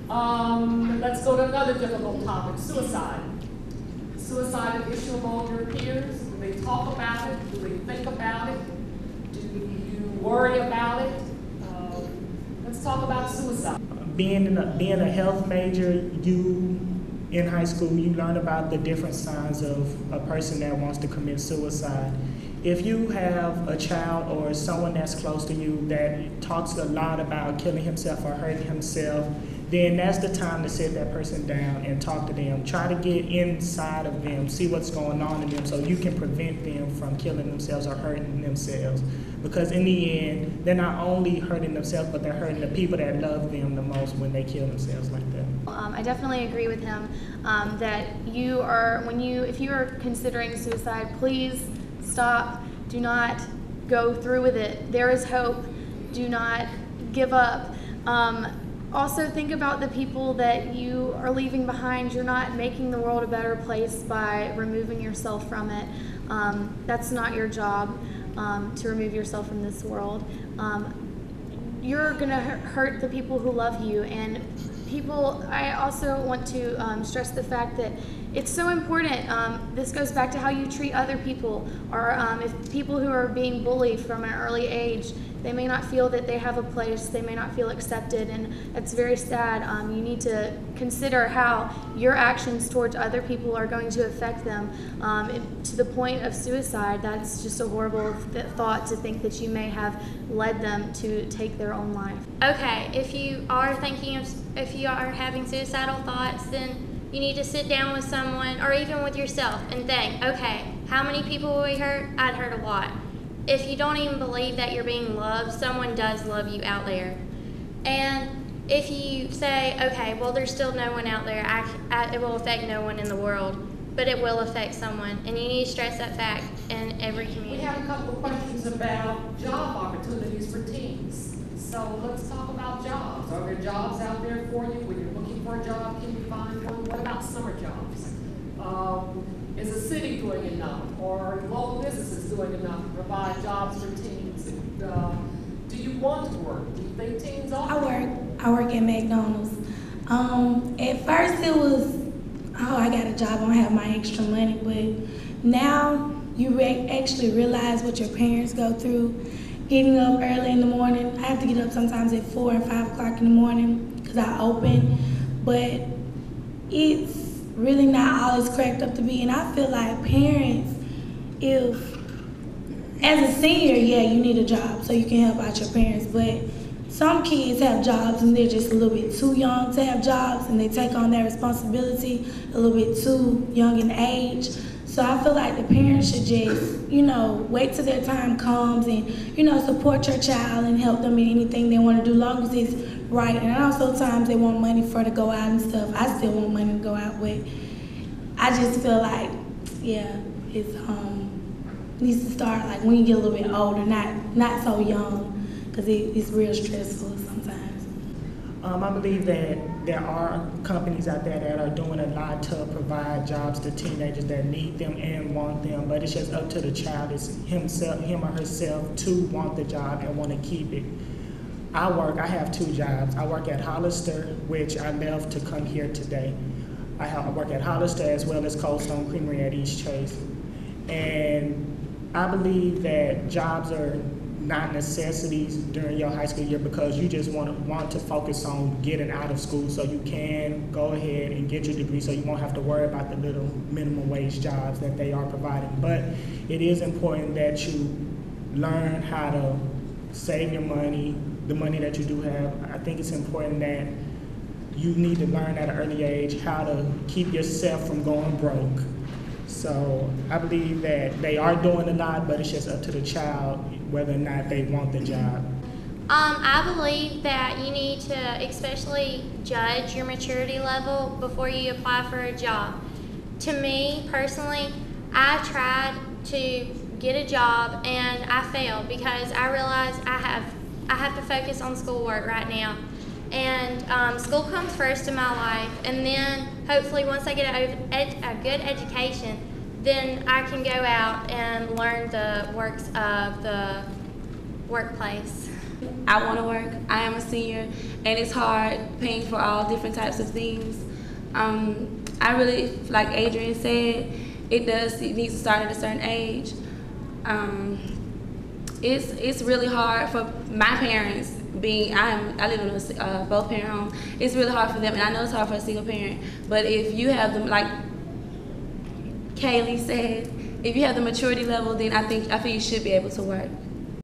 Let's go to another difficult topic, suicide. Suicide an issue among your peers? Do they talk about it? Do they think about it? Do you worry about it? Let's talk about suicide. Being a health major, in high school, you learn about the different signs of a person that wants to commit suicide. If you have a child or someone that's close to you that talks a lot about killing himself or hurting himself, then that's the time to sit that person down and talk to them. Try to get inside of them, see what's going on in them so you can prevent them from killing themselves or hurting themselves. Because in the end, they're not only hurting themselves, but they're hurting the people that love them the most when they kill themselves like that. I definitely agree with him that if you are considering suicide, please stop. Do not go through with it. There is hope. Do not give up. Also, think about the people that you are leaving behind. You're not making the world a better place by removing yourself from it. That's not your job, to remove yourself from this world. You're going to hurt the people who love you. And I also want to stress the fact that it's so important. This goes back to how you treat other people, or if people who are being bullied from an early age, they may not feel that they have a place, they may not feel accepted, and that's very sad. You need to consider how your actions towards other people are going to affect them to the point of suicide. That's just a horrible thought, to think that you may have led them to take their own life. Okay, if you are having suicidal thoughts, then you need to sit down with someone, or even with yourself, and think, okay, how many people will we hurt? I'd hurt a lot. If you don't even believe that you're being loved, someone does love you out there. And if you say, okay, well, there's still no one out there, it will affect no one in the world, but it will affect someone, and you need to stress that fact in every community. We have a couple of questions about job opportunities for teens. So let's talk about jobs. Are there jobs out there for you? When you're looking for a job, can you find one? What about summer jobs? Is the city doing enough, or local businesses doing enough to provide jobs for teens? Do you want to work? Do you think teens are? I work at McDonald's. At first it was, oh, I got a job, I don't have my extra money, but now you actually realize what your parents go through. Getting up early in the morning, I have to get up sometimes at 4 and 5 o'clock in the morning because I open, but it's really not all it's cracked up to be. And I feel like parents, as a senior, yeah, you need a job so you can help out your parents, but some kids have jobs and they're just a little bit too young to have jobs, and they take on that responsibility a little bit too young in age. So I feel like the parents should just, wait till their time comes and, support your child and help them in anything they want to do, long as it's right. And I know sometimes they want money to go out and stuff. I still want money to go out, but I just feel like, yeah, it's needs to start like when you get a little bit older, not so young, because it's real stressful sometimes. I believe that there are companies out there that are doing a lot to provide jobs to teenagers that need them and want them, but it's just up to the child, it's him or herself, to want the job and want to keep it. I have 2 jobs. I work at Hollister, which I left to come here today. I work at Hollister as well as Cold Stone Creamery at East Chase. And I believe that jobs are not necessities during your high school year, because you just want to focus on getting out of school so you can go ahead and get your degree, so you won't have to worry about the little minimum wage jobs that they are providing. But it is important that you learn how to save your money, the money that you do have. I think it's important that you need to learn at an early age how to keep yourself from going broke. So I believe that they are doing a lot, but it's just up to the child whether or not they want the job. I believe that you need to especially judge your maturity level before you apply for a job. To me, personally, I tried to get a job and I failed because I realized I have to focus on schoolwork right now. And school comes first in my life, and then hopefully once I get a good education, then I can go out and learn the works of the workplace. I want to work. I am a senior, and it's hard paying for all different types of things. I really, like Adrian said, it needs to start at a certain age. It's really hard for my parents. I live in a both parent home. It's really hard for them, and I know it's hard for a single parent. But if you have them, like Kaylee said, if you have the maturity level, then I feel you should be able to work.